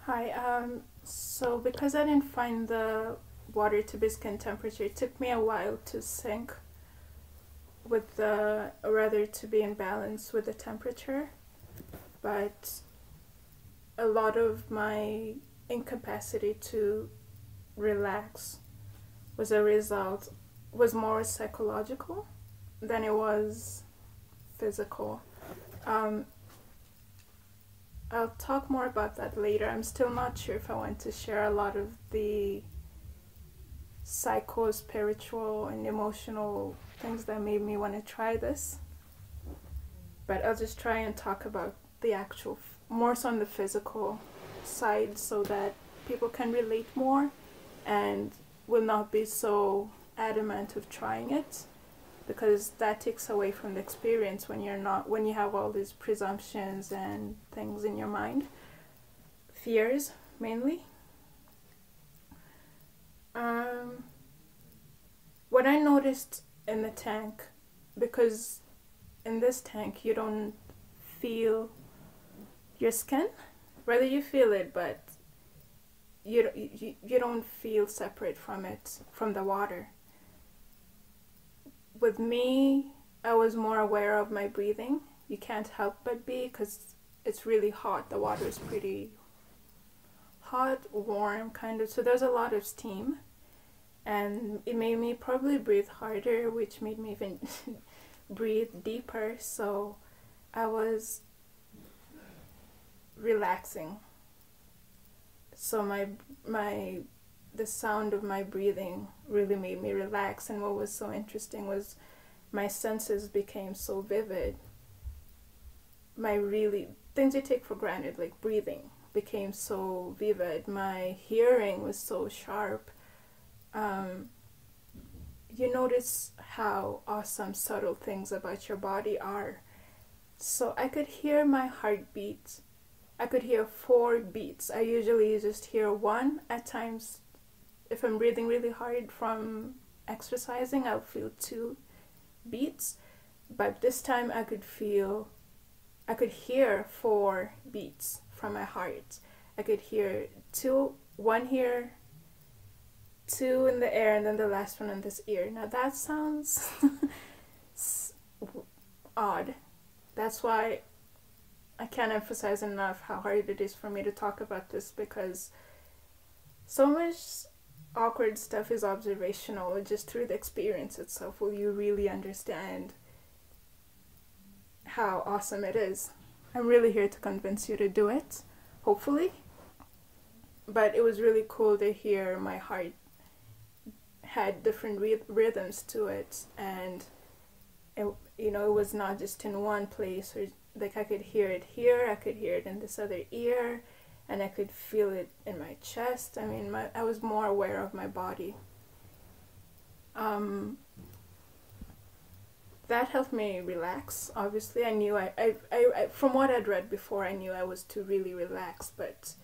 Hi. So because I didn't find the water to be skin temperature, it took me a while to sync with the, or rather to be in balance with the temperature. But a lot of my incapacity to relax was a result, was more psychological than it was physical. Um, I'll talk more about that later. I'm still not sure if I want to share a lot of the psycho, spiritual, and emotional things that made me want to try this. But I'll just try and talk about the actual, more so on the physical side so that people can relate more and will not be so adamant of trying it, because that takes away from the experience when you're not, when you have all these presumptions and things in your mind, fears mainly. um, what I noticed in the tank, because in this tank you don't feel your skin, whether you feel it, but you don't feel separate from it, from the water. With me, I was more aware of my breathing. You can't help but be, because it's really hot. The water is pretty hot, warm, kind of. So there's a lot of steam. And it made me probably breathe harder, which made me even breathe deeper. So I was relaxing. So my the sound of my breathing really made me relax. And what was so interesting was my senses became so vivid. My really things you take for granted, like breathing, became so vivid. My hearing was so sharp. Um, you notice how awesome subtle things about your body are. So I could hear my heartbeat. I could hear 4 beats. I usually just hear one. At times, if I'm breathing really hard from exercising, I'll feel 2 beats. But this time I could hear 4 beats from my heart. I could hear one here, 2 in the air, and then the last one in this ear. Now that sounds odd. That's why I can't emphasize enough how hard it is for me to talk about this, because so much awkward stuff is observational. Just through the experience itself will you really understand how awesome it is. I'm really here to convince you to do it, hopefully. But it was really cool to hear my heart had different rhythms to it, and it, it was not just in one place. Or like, I could hear it here, I could hear it in this other ear, and I could feel it in my chest. I mean, I was more aware of my body. That helped me relax. Obviously, I knew I from what I'd read before, I knew I was to really relax, but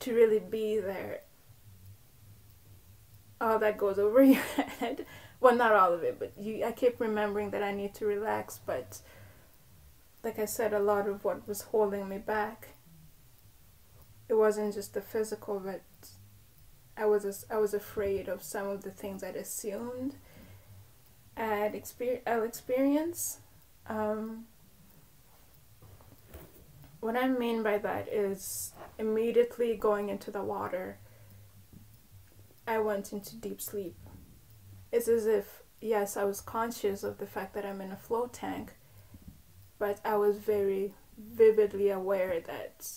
to really be there, all that goes over your head. Well, not all of it, but I kept remembering that I need to relax. But like I said, a lot of what was holding me back, it wasn't just the physical, but I was afraid of some of the things I'd assumed I'll experience. What I mean by that is immediately going into the water, I went into deep sleep. It's as if, yes, I was conscious of the fact that I'm in a float tank, but I was very vividly aware that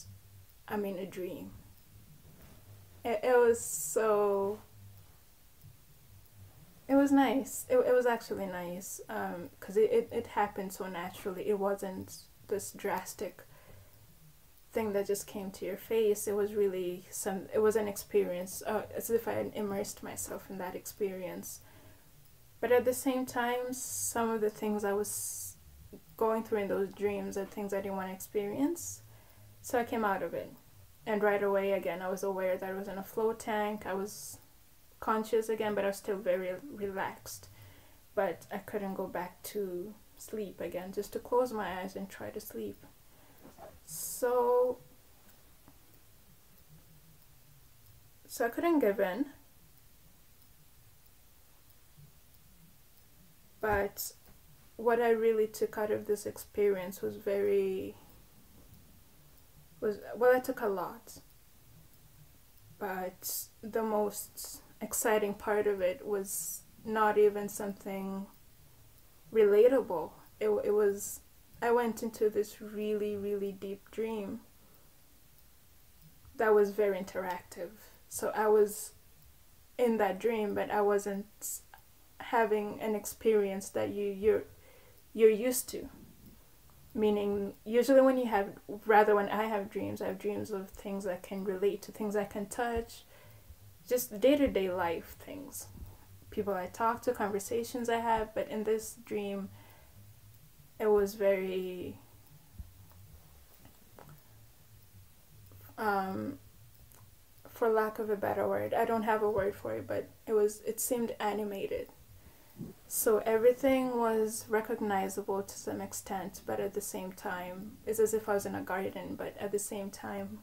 I'm in a dream. It was so. It was nice. It was actually nice, because it happened so naturally. It wasn't this drastic thing that just came to your face. It was really it was an experience, as if I had immersed myself in that experience. But at the same time, some of the things I was going through in those dreams are things I didn't want to experience. So I came out of it. And right away, again, I was aware that I was in a float tank. I was conscious again, but I was still very relaxed. But I couldn't go back to sleep again, just to close my eyes and try to sleep. So So I couldn't give in, but what I really took out of this experience was well, I took a lot, but the most exciting part of it was not even something relatable. It was, I went into this really, really deep dream that was very interactive. So I was in that dream, but I wasn't having an experience that you're used to. Meaning, usually when I have dreams, I have dreams of things I can relate to, things I can touch, just day-to-day life things, people I talk to, conversations I have. But in this dream, it was very for lack of a better word, I don't have a word for it, but it seemed animated. So everything was recognizable to some extent, but at the same time, it's as if I was in a garden, but at the same time,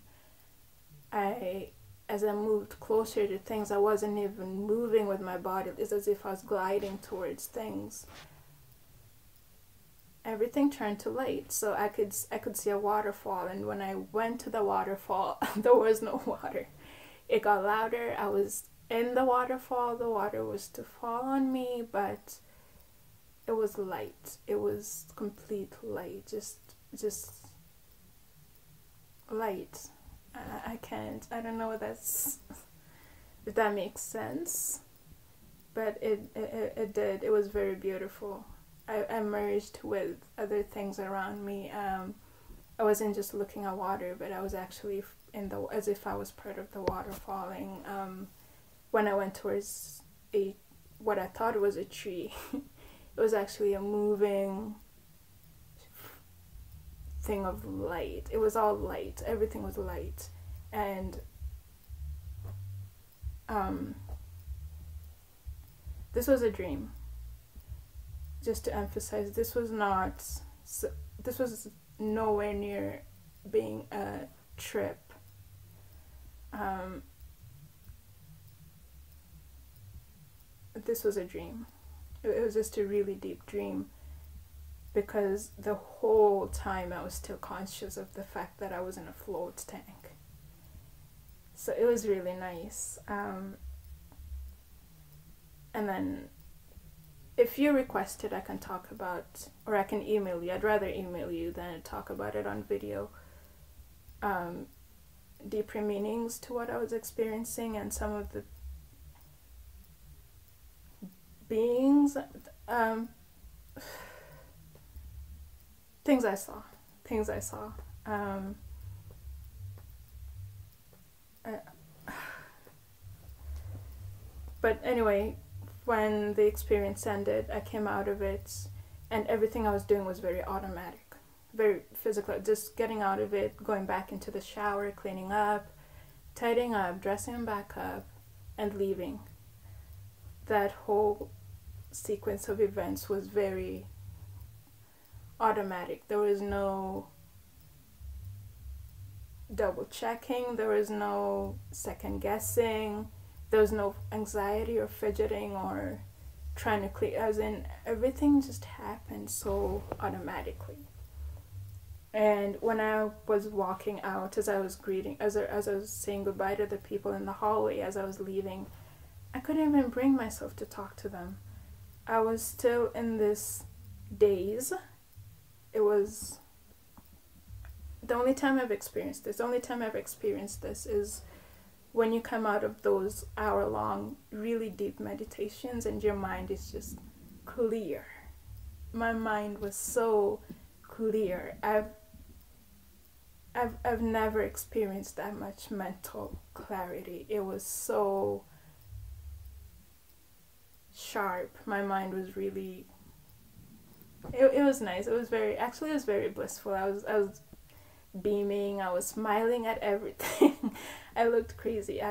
as I moved closer to things, I wasn't even moving with my body. It's as if I was gliding towards things. Everything turned to light, so I could see a waterfall, and when I went to the waterfall, there was no water. It got louder. I was in the waterfall. The water was to fall on me, but it was light. It was complete light. Just light. I don't know if that makes sense, but it did. It was very beautiful. I merged with other things around me. I wasn't just looking at water, but I was actually as if I was part of the water falling. When I went towards what I thought was a tree, it was actually a moving thing of light. It was all light. Everything was light, and this was a dream. Just to emphasize, this was nowhere near being a trip. This was a dream. It was just a really deep dream, because the whole time I was still conscious of the fact that I was in a float tank. So it was really nice. And then if you request it, I can talk about, or I can email you. I'd rather email you than talk about it on video. Deeper meanings to what I was experiencing, and some of the beings, things I saw. But anyway, when the experience ended, I came out of it, and everything I was doing was very automatic, very physical. Just getting out of it, going back into the shower, cleaning up, tidying up, dressing back up, and leaving. That whole sequence of events was very automatic. There was no double checking, there was no second guessing, there was no anxiety or fidgeting or trying to clear, as in everything just happened so automatically. And when I was walking out, as I was saying goodbye to the people in the hallway, as I was leaving, I couldn't even bring myself to talk to them. I was still in this daze. It was the only time I've experienced this. The only time I've experienced this is when you come out of those hour-long, really deep meditations and your mind is just clear. My mind was so clear. I've never experienced that much mental clarity. It was so sharp. My mind was really, it was nice. It was very blissful. I was beaming. I was smiling at everything. I looked crazy.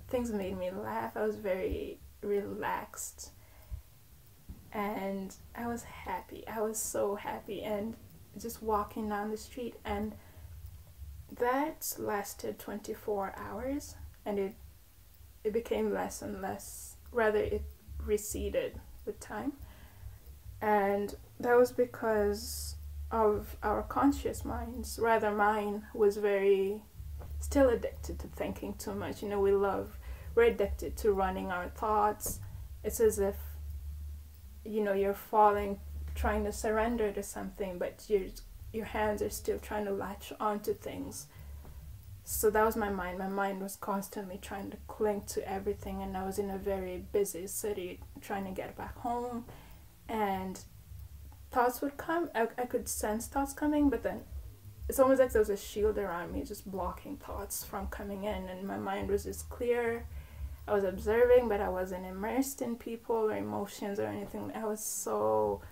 Things made me laugh. I was very relaxed, and I was happy. I was so happy, and just walking down the street, and that lasted 24 hours, and it became less and less, rather it receded with time. And that was because of our conscious minds. Rather, mine was very still addicted to thinking too much. You know, we're addicted to running our thoughts. It's as if, you know, you're falling, trying to surrender to something, but your hands are still trying to latch onto things. So that was my mind. My mind was constantly trying to cling to everything, and I was in a very busy city trying to get back home, and thoughts would come. I could sense thoughts coming, but then it's almost like there was a shield around me just blocking thoughts from coming in, and my mind was just clear. I was observing, but I wasn't immersed in people or emotions or anything. I was so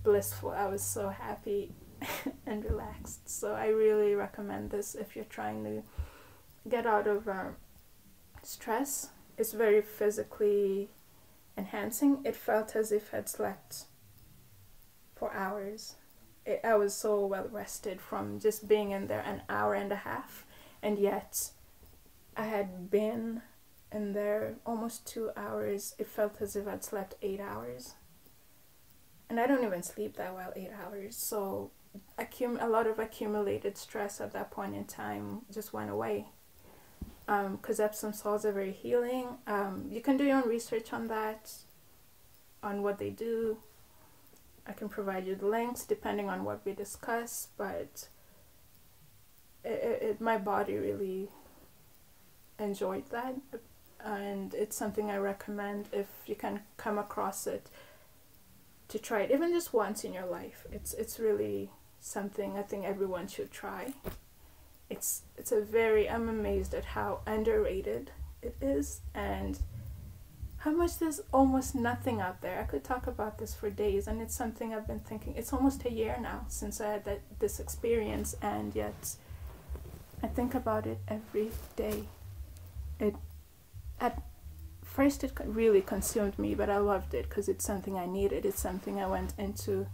blissful. I was so happy and relaxed. So I really recommend this if you're trying to get out of stress. It's very physically enhancing. It felt as if I'd slept for hours. I was so well rested from just being in there an hour and a half, and yet I had been in there almost 2 hours. It felt as if I'd slept 8 hours, and I don't even sleep that well 8 hours. So a lot of accumulated stress at that point in time just went away, because Epsom salts are very healing. You can do your own research on that, on what they do. I can provide you the links depending on what we discuss, but my body really enjoyed that, and it's something I recommend if you can come across it, to try it even just once in your life. It's really something I think everyone should try. I'm amazed at how underrated it is, and how much there's almost nothing out there. I could talk about this for days, and it's something I've been thinking. It's almost a year now since I had this experience, and yet I think about it every day. At first it really consumed me, but I loved it because it's something I needed. It's something I went into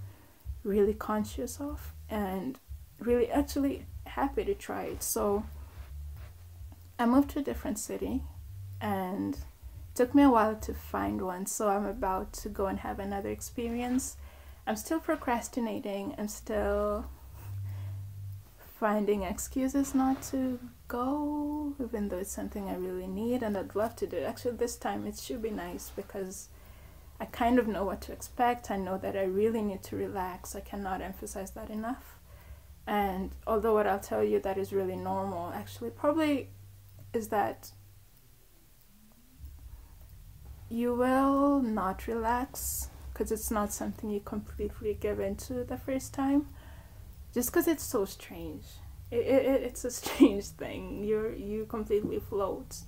really conscious of, and really actually happy to try it. So I moved to a different city, and it took me a while to find one, so I'm about to go and have another experience. I'm still procrastinating. I'm still finding excuses not to go, even though it's something I really need and I'd love to do. Actually, this time it should be nice because I kind of know what to expect. I know that I really need to relax. I cannot emphasize that enough. And although what I'll tell you that is really normal, actually probably is that you will not relax because it's not something you completely give into the first time, just because it's so strange. It's a strange thing. You completely float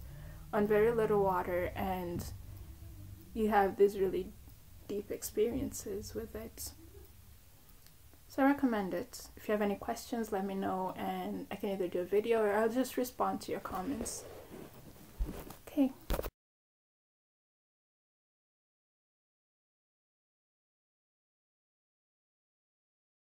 on very little water, and you have these really deep experiences with it. So I recommend it. If you have any questions, let me know, and I can either do a video or I'll just respond to your comments. Okay.